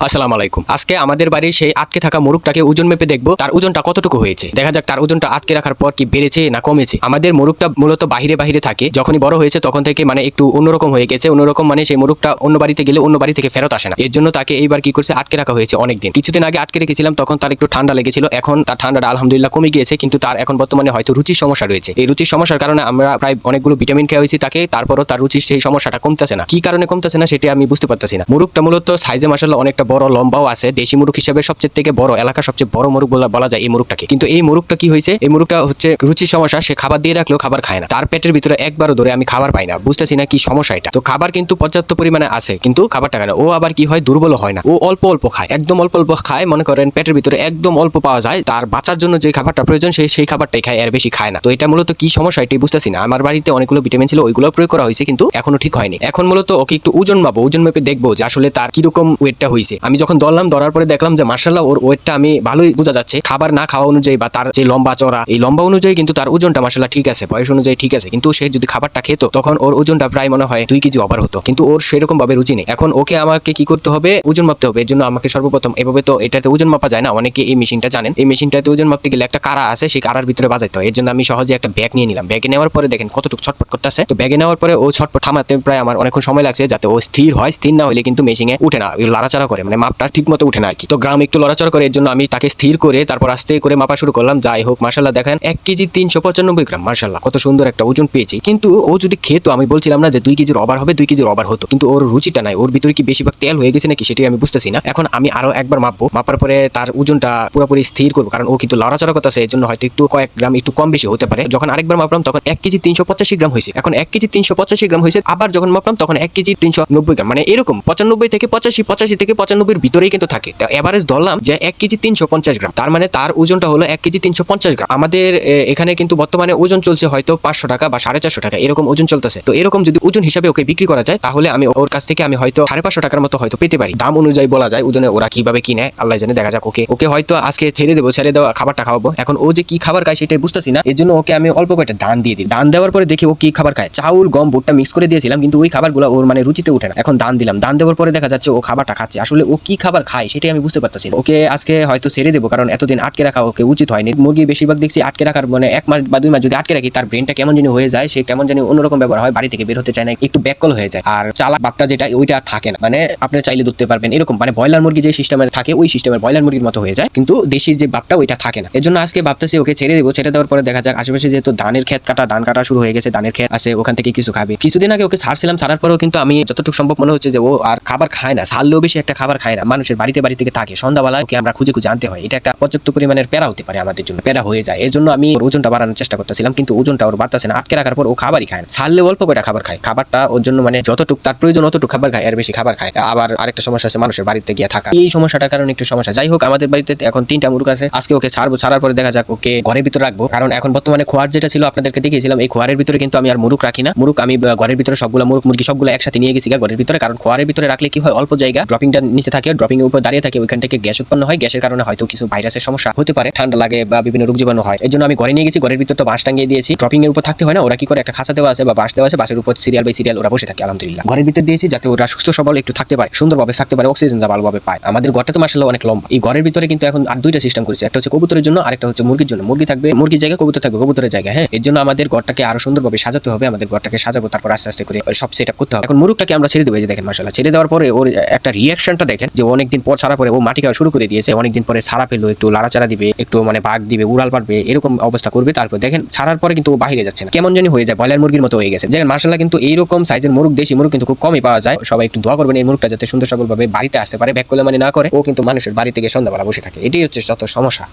আসসালামু আলাইকুম। আজকে আমাদের বাড়ির সেই আটকে থাকা মোরগটাকে ওজন মেপে দেখবো তার ওজনটা কতটুকু হয়েছে। দেখা যাক তার ওজনটা আটকে রাখার পর কি বেড়েছে না কমেছে। আমাদের মোরগটা মূলত বাহিরে বাহিরে থাকে, যখনই বড় হয়েছে তখন থেকে মানে একটু অন্যরকম হয়ে গেছে। অন্যরকম মানে সেই মোরগটা অন্য বাড়িতে গেলে অন্য বাড়ি থেকে ফেরত আসে না। এর জন্য তাকে এইবার কি করছে, আটকে রাখা হয়েছে অনেকদিন। কিছুদিন আগে আটকে রেখেছিলাম, তখন তার একটু ঠান্ডা লেগেছিল। এখন তার ঠান্ডাটা আলহামদুলিল্লাহ কমে গিয়েছে, কিন্তু তার এখন বর্তমানে হয়তো রুচির সমস্যা রয়েছে। এই রুচির সমস্যার কারণে আমরা প্রায় অনেকগুলো ভিটামিন খাওয়া হয়েছি তাকে, তারপরও তার রুচির সেই সমস্যাটা কমতেছে না। কি কারণে কমতেছে না সেটা আমি বুঝতে পারতেছি না। মোরগটা মূলত সাইজে মাশাআল্লাহ অনেকটা বড়, লম্বাও আছে। দেশি মোরগ হিসেবে সবচেয়ে থেকে বড়, এলাকার সবচেয়ে বড় মোরগ বলা যায় এই মোরগটাকে। কিন্তু এই মোরগটা কি হয়েছে, এই মোরগটা হচ্ছে রুচির সমস্যা। সে খাবার দিয়ে রাখলেও খাবার খায় না। তার পেটের ভিতরে একবারও ধরে আমি খাবার পাই না, বুঝতেছি না কি সমস্যা এটা। তো খাবার কিন্তু পর্যাপ্ত পরিমাণে আছে, কিন্তু খাবারটা খায় না। ও আবার কি হয়, দুর্বল হয় না, ও অল্প অল্প খায়, একদম অল্প অল্প খায়। মনে করেন পেটের ভিতরে একদম অল্প পাওয়া যায়, তার বাঁচার জন্য যে খাবারটা প্রয়োজন সেই খাবারটাই খায়, এর বেশি খায় না। তো এটা মূলত কি সমস্যা এটাই বুঝতেছি না। আমার বাড়িতে অনেকগুলো ভিটামিন ছিল, ওইগুলো প্রয়োগ করা হয়েছে, কিন্তু এখনো ঠিক হয়নি। এখন মূলত ওকে একটু ওজন মাপবো, ওজন মেপে দেখবো যে আসলে তার কিরকম ওয়েটটা হয়েছে। আমি যখন ধরার পরে দেখলাম যে মাশাআল্লাহ ওর ওয়েটটা আমি ভালোই বোঝা যাচ্ছে। খাবার না খাওয়া অনুযায়ী বা তার যে লম্বা চড়া, এই লম্বা অনুযায়ী কিন্তু তার ওজনটা মাশাআল্লাহ ঠিক আছে, বয়স অনুযায়ী ঠিক আছে। কিন্তু সে যদি খাবারটা খেত তখন ওর ওজনটা প্রায় মনে হয় 2 কেজি ওভার হতো, কিন্তু ওর সেরকম ভাবে রুচি নেই। এখন ওকে আমাকে কি করতে হবে, ওজন মাপতে হবে। এর জন্য আমাকে সর্বপ্রথম এভাবে তো এটাতে ওজন মাপা যায় না, অনেকে এই মেশিনটা জানেন। এই মেশিনটাতে ওজন মাপতে গেলে একটা কারা আছে, সেই কারার ভিতরে বাজাইতে হয়। এর জন্য আমি সহজে একটা ব্যাগ নিয়ে নিলাম। ব্যাগে নেওয়ার পরে দেখেন কতটুকু ছটফট করতেছে। তো ব্যাগে নেওয়ার পরে ও ছটফট থামাতে প্রায় আমার অনেকক্ষণ সময় লাগছে, যাতে ও স্থির হয়। স্থির না হলে কিন্তু মেশিনে উঠে না, লড়াচড়া করে, মানে মাপটা ঠিক মতো উঠে না আর কি। তো গ্রাম একটু লড়াচড়া করে, এর জন্য আমি তাকে স্থির করে তারপর আস্তে করে মাপা শুরু করলাম। যাই হোক মাশাআল্লাহ দেখেন 1 কেজি 395 গ্রাম, মাশাআল্লাহ কত সুন্দর একটা ওজন পেয়েছি। কিন্তু ও যদি খেত, আমি বলছিলাম না যে 2 কেজির ওভার হবে, 2 কেজির ওভার হতো, কিন্তু ওর রুচিটা নাই। ওর ভিতরে কি বেশিরভাগ তেল হয়ে গেছে নাকি সেটাই আমি বুঝতেছি না। এখন আমি আরো একবার মাপবো, মাপার পরে তার ওজনটা পুরোপুরি স্থির করবো, কারণ ও কিন্তু লড়াচড়া করতেছে। এর জন্য হয়তো একটু কয়েক গ্রাম একটু কম বেশি হতে পারে। যখন আরেকবার মাপলাম তখন 1 কেজি 385 গ্রাম হয়েছে। এখন 1 কেজি 385 গ্রাম হয়েছে। আবার যখন মাপলাম তখন 1 কেজি 390 গ্রাম, মানে এরকম 95 থেকে 85, 85 থেকে 95 এর ভিতরেই কিন্তু থাকে। এভারেজ ধরলাম যে 1 কেজি 350 গ্রাম, তার মানে তার ওজনটা হলো 1 কেজি 350 গ্রাম। আমাদের এখানে কিন্তু বর্তমানে ওজন চলছে হয়তো 500 টাকা বা 450 টাকা, এরকম ওজন চলতেছে। তো এরকম যদি ওজন হিসাবে ওকে বিক্রি করা যায়, তাহলে আমি ওর কাছ থেকে আমি হয়তো 550 টাকার মতো হয়তো পেতে পারি। দাম অনুযায়ী বলা যায়, ওজনে ওরা কিভাবে কিনে আল্লাহ জানে। দেখা যাক। ওকে হয়তো আজকে ছেড়ে দেবো, ছেড়ে দেওয়া খাবারটা খাওয়াবো। এখন ও যে কি খাবার খায় সেটাই বুঝতেছি না। এর জন্য ওকে আমি অল্প কয়েকটা দান দিয়ে দিই। দান দেওয়ার পরে দেখি ও কি খাবার খায়। চাউল, গম, ভুট্টা মিক্স করে দিয়েছিলাম, কিন্তু ওই খাবারগুলো ওর মানে রুচিতে উঠে না। এখন দান দিলাম, দান দেওয়ার পরে দেখা যাচ্ছে ও খাবারটা খাচ্ছে। আসলে ও কি খাবার খায় সেটাই আমি বুঝতে পারতেছি না। ওকে আজকে হয়তো ছেড়ে দেবো, কারণ এতদিন আটকে রাখা ওকে উচিত হয়নি। মুরগি বেশিরভাগ দেখছি আটকে রাখার মানে 1 মাস বা 2 মাস যদি আটকে রাখি, তার ব্রেনটা কেমন জানি হয়ে যায়, সে কেমন জানি অন্যরকম ব্যবহার হয়, বাড়ি থেকে বের হতে চায় না, একটু ব্যাককল হয়ে যায়। আর চালাক বাপটা যেটা, ওইটা থাকে না, মানে আপনি চাইলে ধরতে পারবেন এরকম, মানে ব্রয়লার মুরগি যে সিস্টেমের থাকে ওই সিস্টেমের ব্রয়লার মুরগির মতো হয়ে যায়, কিন্তু দেশির যে বাপটা ওইটা থাকে না। এর জন্য আজকে ভাবতেছি ওকে ছেড়ে দেবো। ছেড়ে দেওয়ার পরে দেখা যাক, আশেপাশে যেহেতু ধান কাটা শুরু হয়ে গেছে, ধানের ক্ষেত আছে, ওখান থেকে কিছু খাবে। কিছুদিন আগে ওকে ছাড়ছিলাম, ছাড়ার পরেও কিন্তু আমি যতটুকু সম্ভব মনে হচ্ছে যে ও আর খাবার খায় না। ছাড়লেও বেশি একটা খাবার খায় না, মানুষের বাড়ি থেকে থাকে। সন্ধ্যাবেলা ওকে আমরা খুঁজে আনতে হয়। এটা একটা পর্যাপ্ত পরিমাণের প্যারা হতে পারে আমাদের জন্য, প্যারা হয়ে যায়। এর জন্য আমি ওর ওজনটা বাড়ানোর চেষ্টা করতেছিলাম, কিন্তু ওজনটা ওর বাড়তেছে না। আটকে রাখার পর ও খাবারই খায় না। ছাড়লে অল্প কয়টা খাবার খায়, খাবারটা ওর জন্য মানে যতটুকু তার প্রয়োজন অতটুকু খাবার খায়, এর বেশি খাবার খায়। আবার আরেকটা সমস্যা আছে মানুষের বাড়িতে গিয়ে থাকা, এই সমস্যাটার কারণে একটু সমস্যা। যাই হোক, আমাদের বাড়িতে এখন 3টা মুরগ আছে। আজকে ওকে ছাড়বো, ছাড়ার পরে দেখা যাক ওকে ঘরের ভিতরে রাখবো, কারণ এখন বর্তমানে খোয়ার যেটা ছিল আপনাদেরকে দেখিয়েছিলাম, এই খোয়ারের ভিতরে কিন্তু আমি আর মুরগ রাখি না। মুরগ আমি ঘরের ভিতরে সবগুলো মুরগি সবগুলো একসাথে নিয়ে গেছি ঘরের ভিতরে, কারণ খোয়ারের ভিতরে রাখলে কি হয়, অল্প জায়গা, ড্রপিংটা নিচে থাকে, ড্রপিং এর উপর দাঁড়িয়ে থাকে, ওইখান থেকে গ্যাস উৎপন্ন হয়। গ্যাসের কারণে হয়তো কিছু ভাইরাসের সমস্যা হতে পারে, ঠান্ডা লাগে বা বিভিন্ন রোগ জীবাণু হয়। এর জন্য আমি ঘরে নিয়ে গেছি। ঘরের ভিতরে তো বাঁশ টাঙিয়ে দিয়েছি, ড্রপিং এর উপর থাকতে হয় না। ওরা কি করে, একটা খাঁচা দেওয়া আছে বা বাঁশ দেওয়া আছে, বাঁশের উপর সিরিয়াল বাই সিরিয়াল ওরা বসে থাকে। আলহামদুলিল্লাহ ঘরের ভিতরে দিয়েছি, যাতে ওরা সুস্থ সবল একটু থাকতে পারে, সুন্দরভাবে থাকতে পারে, অক্সিজেনটা ভালোভাবে পায়। আমাদের ঘরটা তো মাশাআল্লাহ অনেক লম্বা। এই ঘরের ভিতরে কিন্তু এখন আর 2টা সিস্টেম করেছে, একটা হচ্ছে কবুতরের জন্য, আরেকটা হচ্ছে মুরগির জন্য। মুরগি থাকবে মুরগির জায়গায়, কবুতর থাকবে কবুতরের জায়গায়। হ্যাঁ, এর জন্য আমাদের ঘরটাকে আরো সুন্দরভাবে সাজাতে হবে। আমাদের ঘরটাকে সাজাবো, তারপর আস্তে আস্তে করে সব সেটআপ করতে হবে। এখন মুরগটাকে আমরা ছেড়ে দেবো। এই যে দেখেন মাশাআল্লাহ, ছেড়ে দেওয়ার পরে ওর একটা রিঅ্যাকশনটা দেখেন, যে অনেকদিন পর ছাড়া পরে ও মাটি খাওয়া শুরু করে দিয়েছে। অনেকদিন পরে ছাড়া পেলো, একটু লাড়াচাড়া দিবে, একটু মানে বাঘ দিবে, উড়াল পারবে, এরকম অবস্থা করবে। তারপর দেখেন ছাড়ার পরে কিন্তু ও বাইরে যাচ্ছে না, কেমন জানি হয়ে যায়, ব্রয়লার মুরগির মতো হয়ে গেছে। দেখেন মাশাআল্লাহ, কিন্তু এইরকম সাইজের মুরগ, দেশি মুরগ কিন্তু খুব কমই পাওয়া যায়। সবাই একটু দোয়া করবেন এই মুরগটা যাতে সুন্দর সবলভাবে বাড়িতে আসতে পারে, ব্যাক করলে মানে না করে। ও কিন্তু মানুষের বাড়ি থেকে সন্ধ্যাবেলা বসে থাকে, এটাই হচ্ছে যত সমস্যা।